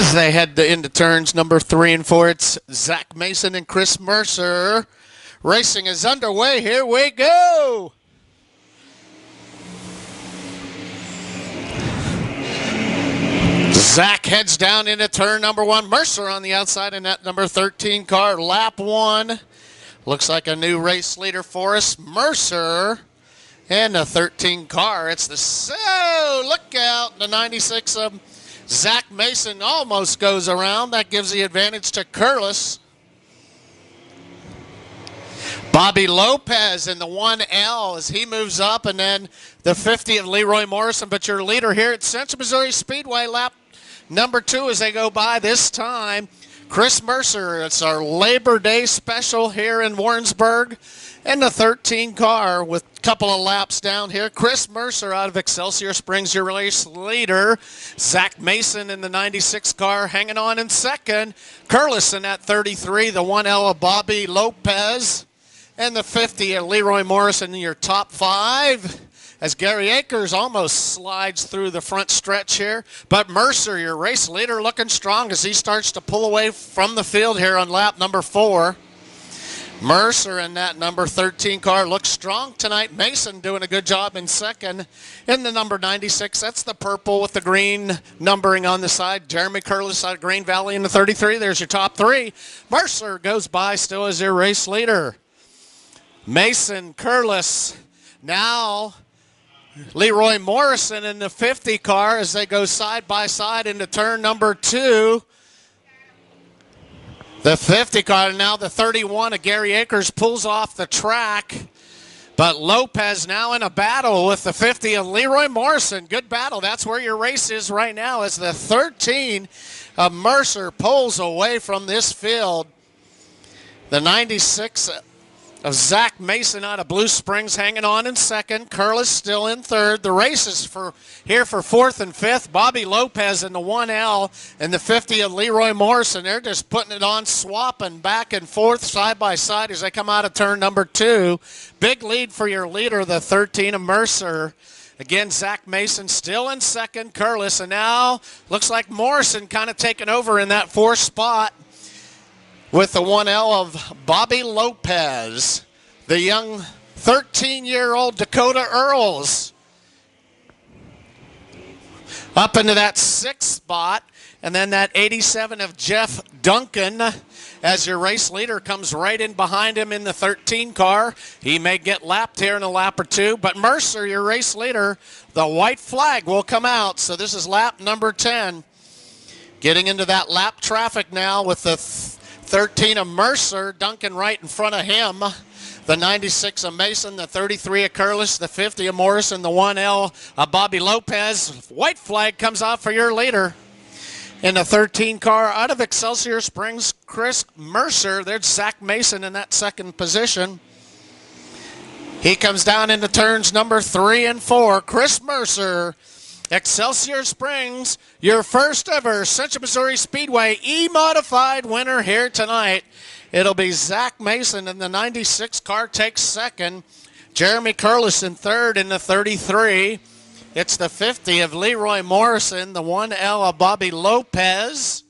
As they head into turns number 3 and 4, it's Zach Mason and Chris Mercer. Racing is underway. Here we go. Zach heads down into turn number 1. Mercer on the outside in that number 13 car. Lap 1. Looks like a new race leader for us. Mercer and the 13 car. It's the look out. The 96 of Zach Mason almost goes around. That gives the advantage to Curlis. Bobby Lopez in the 1L as he moves up, and then the 50 of Leroy Morrison. But your leader here at Central Missouri Speedway, lap number 2 as they go by this time, Chris Mercer. It's our Labor Day special here in Warrensburg. And the 13 car with a couple of laps down here. Chris Mercer out of Excelsior Springs, your race leader. Zach Mason in the 96 car hanging on in second. Curlis in that 33, the 1L of Bobby Lopez. And the 50 of Leroy Morrison in your top 5. As Gary Akers almost slides through the front stretch here. But Mercer, your race leader, looking strong as he starts to pull away from the field here on lap number 4. Mercer in that number 13 car looks strong tonight. Mason doing a good job in second in the number 96. That's the purple with the green numbering on the side. Jeremy Curlis out of Green Valley in the 33. There's your top 3. Mercer goes by still as your race leader. Mason, Curlis, now Leroy Morrison in the 50 car as they go side by side into turn number 2. The 50 car, now the 31 of Gary Akers pulls off the track. But Lopez now in a battle with the 50 of Leroy Morrison. Good battle. That's where your race is right now as the 13 of Mercer pulls away from this field. The 96 of Zach Mason out of Blue Springs hanging on in second. Curlis still in third. The race is here for 4th and 5th. Bobby Lopez in the 1L and the 50 of Leroy Morrison. They're just putting it on, swapping back and forth side by side as they come out of turn number 2. Big lead for your leader, the 13 of Mercer. Again, Zach Mason still in second. Curlis, and now looks like Morrison kind of taking over in that 4th spot with the 1L of Bobby Lopez, the young 13-year-old Dakota Earls. Up into that 6th spot, and then that 87 of Jeff Duncan as your race leader comes right in behind him in the 13 car. He may get lapped here in a lap or 2, but Mercer, your race leader, the white flag will come out. So this is lap number 10. Getting into that lap traffic now with the 13 of Mercer, Duncan right in front of him. The 96 of Mason, the 33 of Curlis, the 50 of Morrison, the 1L of Bobby Lopez. White flag comes out for your leader. In the 13 car out of Excelsior Springs, Chris Mercer. There's Zach Mason in that second position. He comes down into turns number 3 and 4. Chris Mercer, Excelsior Springs, your first ever Central Missouri Speedway E-Modified winner here tonight. It'll be Zach Mason in the 96 car takes second. Jeremy Curlis in third in the 33. It's the 50 of Leroy Morrison, the 1L of Bobby Lopez,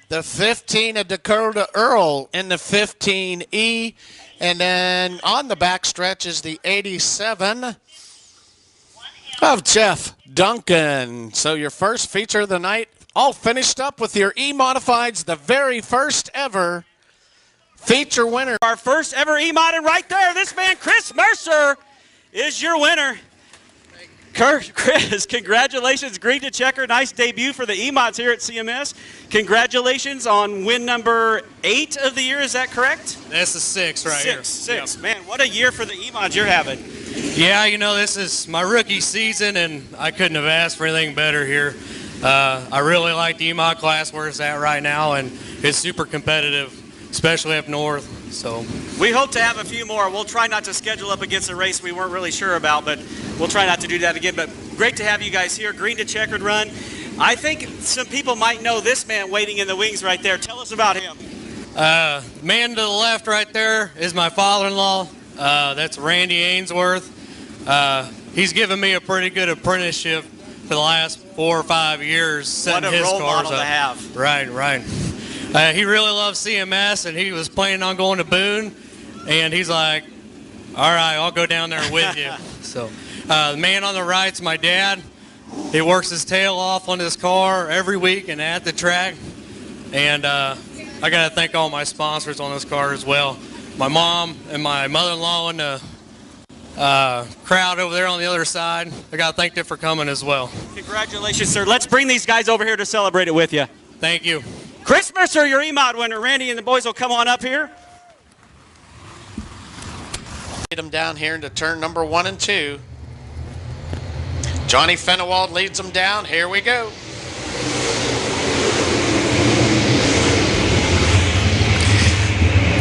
the 15 of Dakota Earl in the 15E, and then on the backstretch is the 87 of Jeff Duncan. So your first feature of the night, all finished up with your E-Modifieds, the very first ever feature winner. Our first ever E-Modded right there. This man, Chris Mercer, is your winner. Chris, congratulations. Green to checker. Nice debut for the E-Mods here at CMS. Congratulations on win number 8 of the year. Is that correct? That's the 6 right here. Six. Yep. Man, what a year for the E-Mods you're having. Yeah, you know, this is my rookie season, and I couldn't have asked for anything better here. I really like the E-Mod class where it's at right now, and it's super competitive, especially up north. So we hope to have a few more. We'll try not to schedule up against a race we weren't really sure about, but we'll try not to do that again. But great to have you guys here. Green to checkered run. I think some people might know this man waiting in the wings right there. Tell us about him. Man to the left right there is my father-in-law. That's Randy Ainsworth. He's given me a pretty good apprenticeship for the last 4 or 5 years setting What a his role cars model up. to have. Right. He really loves CMS, and he was planning on going to Boone, and he's like, all right, I'll go down there with you. So the man on the right's my dad. He works his tail off on his car every week and at the track. And I got to thank all my sponsors on this car as well. My mom and my mother-in-law in the crowd over there on the other side. I got to thank them for coming as well. Congratulations, sir. Let's bring these guys over here to celebrate it with you. Thank you. Chris Mercer, your EMOD winner. Randy and the boys will come on up here. Lead them down here into turn number 1 and 2. Johnny Fenewald leads them down. Here we go.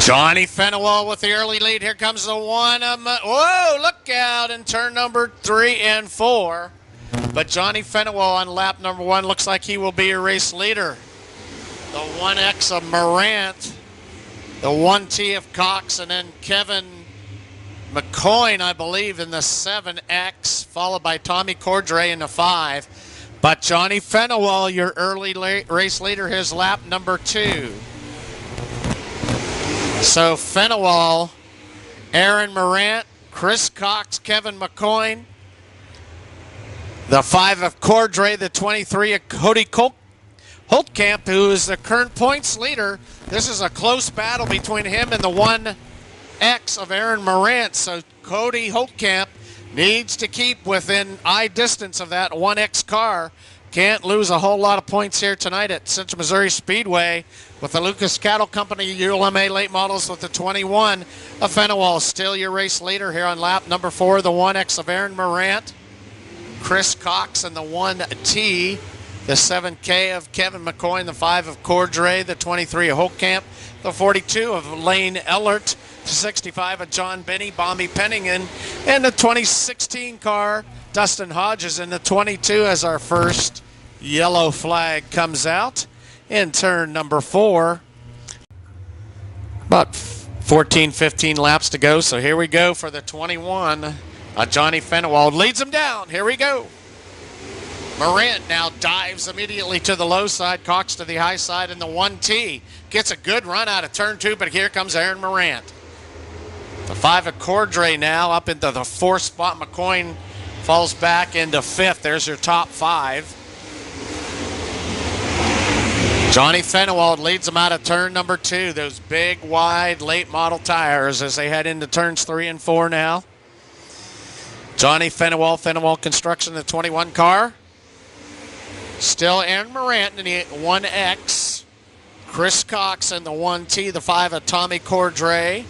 Johnny Fenewald with the early lead. Here comes the one. Whoa, look out in turn number 3 and 4. But Johnny Fenewald on lap number 1 looks like he will be your race leader. The 1X of Morant, the 1T of Cox, and then Kevin McCoy, I believe, in the 7X, followed by Tommy Cordray in the 5. But Johnny Fenewald, your early race leader, his lap number 2. So Fenewald, Aaron Morant, Chris Cox, Kevin McCoy, the 5 of Cordray, the 23 of Cody Holtkamp, who is the current points leader. This is a close battle between him and the 1X of Aaron Morant. So Cody Holtkamp needs to keep within eye distance of that 1X car. Can't lose a whole lot of points here tonight at Central Missouri Speedway with the Lucas Cattle Company ULMA late models with the 21 of Fenewald. Still your race leader here on lap number 4, the 1X of Aaron Morant, Chris Cox, and the 1T, the 7K of Kevin McCoy, the 5 of Cordray, the 23 of Holtkamp, the 42 of Lane Ellert, the 65 of John Benny, Bomby Penningen, and the 2016 car, Dustin Hodges, in the 22 as our first yellow flag comes out in turn number 4. About 14, 15 laps to go, so here we go for the 21. Johnny Fenewald leads him down. Here we go. Morant now dives immediately to the low side, Cox to the high side, and the 1T gets a good run out of turn 2, but here comes Aaron Morant. The 5 of Cordray now up into the 4th spot. McCoy falls back into 5th. There's your top 5. Johnny Fenewald leads them out of turn number 2. Those big, wide, late model tires as they head into turns 3 and 4 now. Johnny Fenewald Construction, the 21 car. Still Aaron Morant in the 1X. Chris Cox in the 1T, the 5 of Tommy Cordray.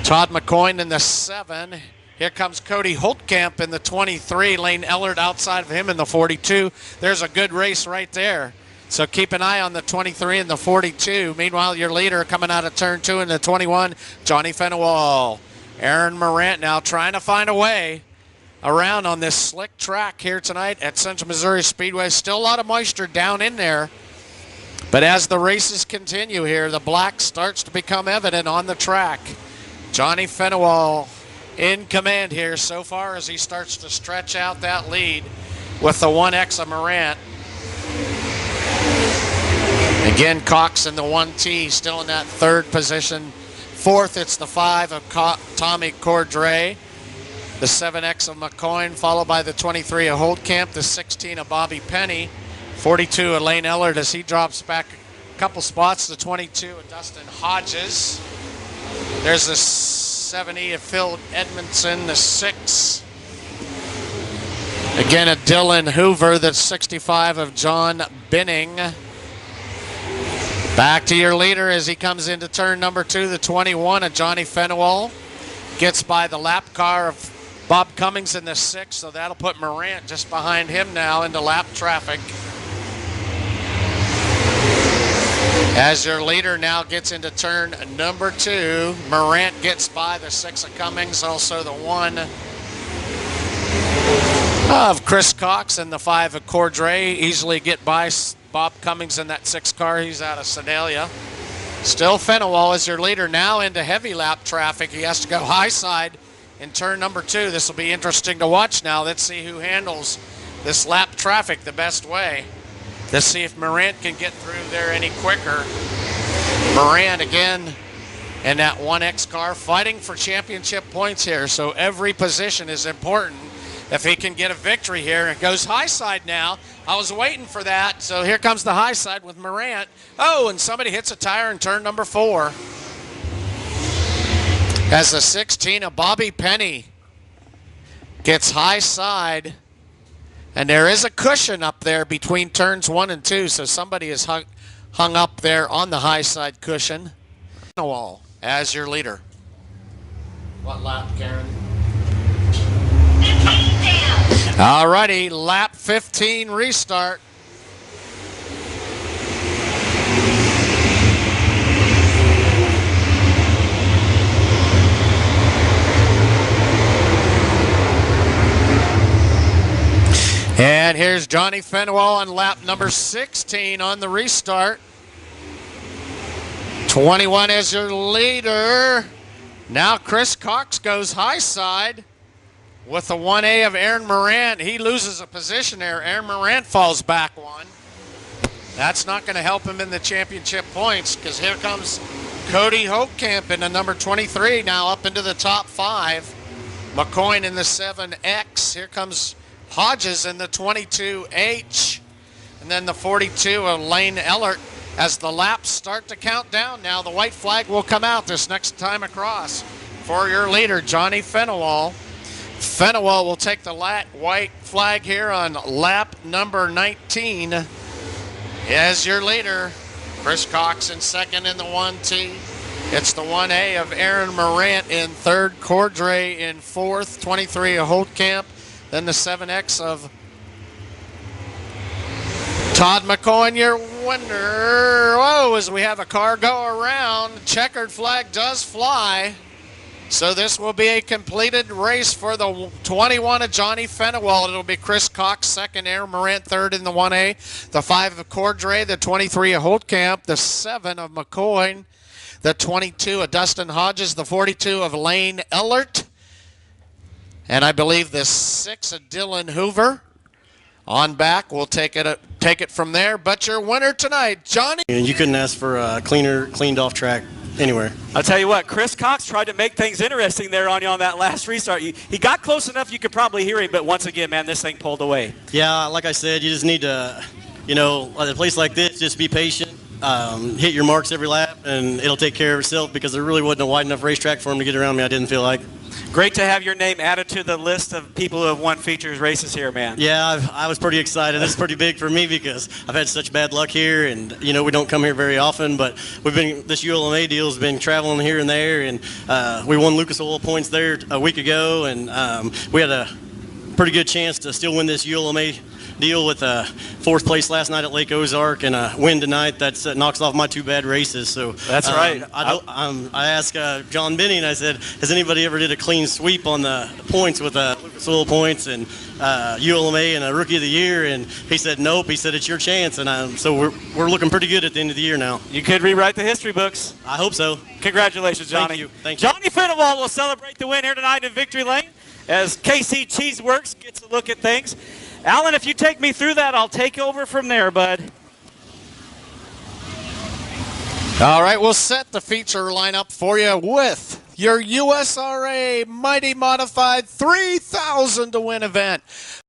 Todd McCoy in the 7. Here comes Cody Holtkamp in the 23. Lane Ellert outside of him in the 42. There's a good race right there. So keep an eye on the 23 and the 42. Meanwhile, your leader coming out of turn 2 in the 21, Johnny Fenewald. Aaron Morant now trying to find a way around on this slick track here tonight at Central Missouri Speedway. Still a lot of moisture down in there. But as the races continue here, the black starts to become evident on the track. Johnny Fenewald in command here so far as he starts to stretch out that lead with the 1X of Morant. Again, Cox in the 1T still in that 3rd position. 4th, it's the 5 of Tommy Cordray. The 7X of McCoy, followed by the 23 of Holtkamp, the 16 of Bobby Penny, 42 of Lane Ellert as he drops back a couple spots, the 22 of Dustin Hodges. There's the 70 of Phil Edmondson, the 6. Again, a Dylan Hoover, the 65 of John Benning. Back to your leader as he comes into turn number 2, the 21 of Johnny Fenewald. Gets by the lap car of Bob Cummings in the 6, so that'll put Morant just behind him now into lap traffic. As your leader now gets into turn number 2, Morant gets by the 6 of Cummings, also the 1 of Chris Cox and the 5 of Cordray. Easily get by Bob Cummings in that 6 car. He's out of Sedalia. Still Fenewald is your leader now into heavy lap traffic. He has to go high side in turn number 2. This will be interesting to watch now. Let's see who handles this lap traffic the best way to see if Morant can get through there any quicker. Morant again in that 1X car fighting for championship points here, so every position is important if he can get a victory here. It goes high side now. I was waiting for that, so here comes the high side with Morant. Oh, and somebody hits a tire in turn number 4. As the 16 of Bobby Penny gets high side, and there is a cushion up there between turns 1 and 2, so somebody is hung up there on the high side cushion. Wall as your leader. What lap, Karen? 15 down. All righty, lap 15 restart. And here's Johnny Fenwell on lap number 16 on the restart. 21 as your leader. Now Chris Cox goes high side with the 1A of Aaron Morant. He loses a position there. Aaron Morant falls back one. That's not going to help him in the championship points, because here comes Cody Hopekamp in the number 23 now up into the top 5. McCoy in the 7X. Here comes Hodges in the 22H. And then the 42 of Lane Ellert. As the laps start to count down now, the white flag will come out this next time across for your leader, Johnny Fenwell. Fenwell will take the white flag here on lap number 19 as your leader. Chris Cox in second in the 1T. It's the 1A of Aaron Morant in third, Cordray in fourth, 23 of Holtkamp, then the 7X of Todd McCoy, your winner. Whoa, as we have a car go around, checkered flag does fly. So this will be a completed race for the 21 of Johnny Fenwell. It'll be Chris Cox second, Aaron Morant third in the 1A, the 5 of Cordray, the 23 of Holtkamp, the 7 of McCoy, the 22 of Dustin Hodges, the 42 of Lane Ellert, and I believe the 6 of Dylan Hoover. On back, we'll take it from there. But your winner tonight, Johnny. You couldn't ask for a cleaned off track anywhere. I'll tell you what, Chris Cox tried to make things interesting there on you on that last restart. He got close enough you could probably hear him, but once again, man, this thing pulled away. Yeah, like I said, you just need to, at a place like this, just be patient, hit your marks every lap, and it'll take care of itself, because there really wasn't a wide enough racetrack for him to get around me, I didn't feel like. Great to have your name added to the list of people who have won features races here, man. Yeah, I was pretty excited. This is pretty big for me, because I've had such bad luck here, and we don't come here very often. But this ULMA deal has been traveling here and there, and we won Lucas Oil points there a week ago, and we had a pretty good chance to still win this ULMA deal with fourth place last night at Lake Ozark and a win tonight. That knocks off my 2 bad races. So that's right. I asked John Benny, and I said, has anybody ever did a clean sweep on the points with Lucas Oil points and ULMA and a Rookie of the Year? And he said nope. He said it's your chance, and so we're looking pretty good at the end of the year now. You could rewrite the history books. I hope so. Congratulations, Johnny. Thank you. Johnny Fenwell will celebrate the win here tonight in Victory Lane as KC Cheeseworks gets a look at things. Alan, if you take me through that, I'll take over from there, bud. All right, we'll set the feature lineup for you with your USRA Mighty Modified 3,000 to win event.